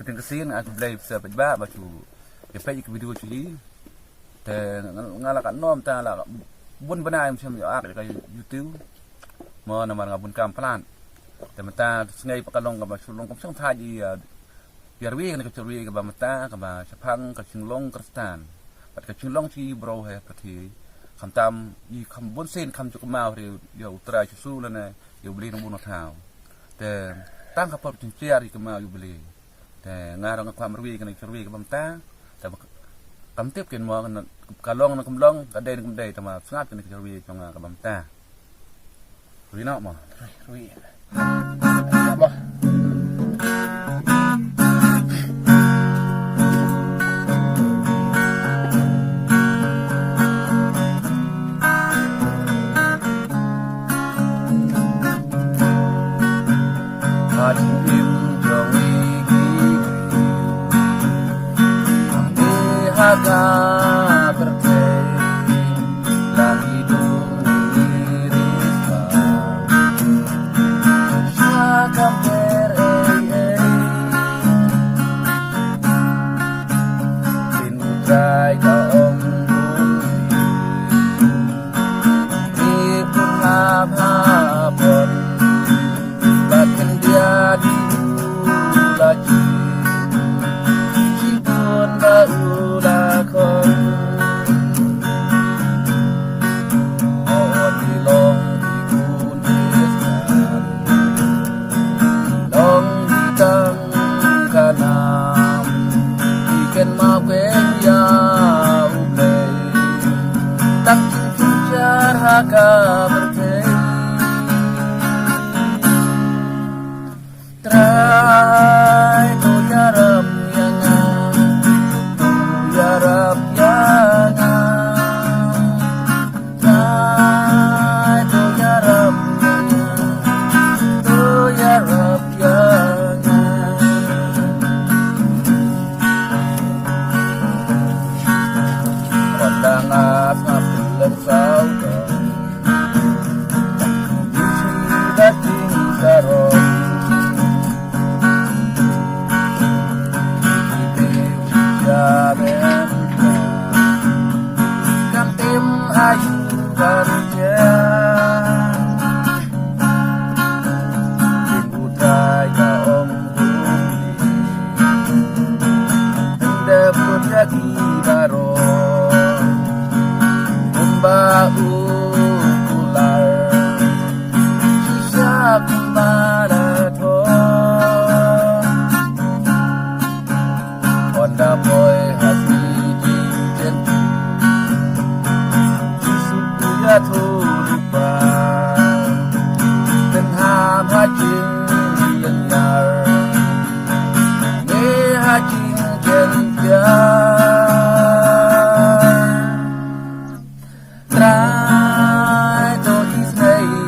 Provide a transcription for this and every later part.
keting kesin aku belai bisa pejba bacu pej ke video cili te ngala kan nom ta la bun bana macam yo ak ka YouTube mo na man ngabun kam plan te mata ngai pakalong ka basulong kom sang thaji biar wi ka churi ka ba mata ka ba chapang ka chinglong kristan pat ka chinglong chi bro he pati kham tam i kham bun sen kham chuk mau ri yo tra chu su la na yo bli nong bun thao te tang ka pop chin chiari ka mau yo bli te ngarang ka kwam ri ka ni churi ka ba mata te kam tiếp kian mo ka long na kum long ka dei kum dei ta ma sngat ka ni churi ka nga ka ba mata ri na mo ri mo Haga berkei lagi dunirisba syakam berei tin utrai kaom bumi ipun hap-hapon bahkan dia diulaji cipun baru Haga berkei trai tu yarab yanga tu yarab yanga trai tu yarab yanga tu yarab yanga pandangan apilan sauda sarong jaben kan tim ayu kerja utrai ka om bumi hendak berjagi baro umbau ular marathon Honda boy hati jinjen suya tu lupa dan ham hajing yenar ne hajing jenjar try to isnay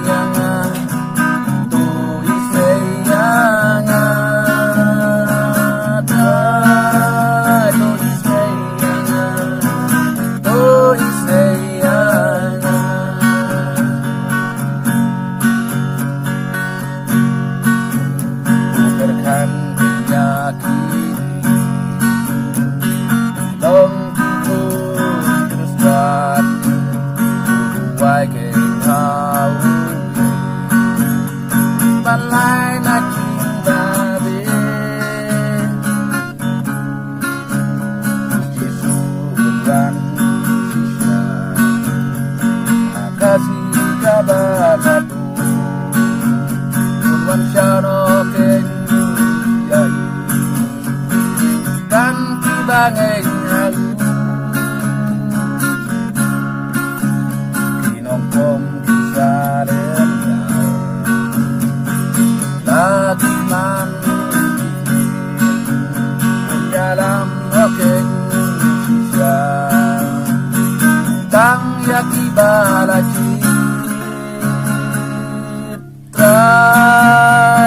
Kabatu Tuan Syaro Kenyai Dan Kibangeng Halu Kinongkom Kisaren Lagi man Dalam Rokeng Sisa Tang Yaki Balaji try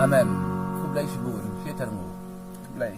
Amen. Ku blay sibun. Fiyatar mo. Blay.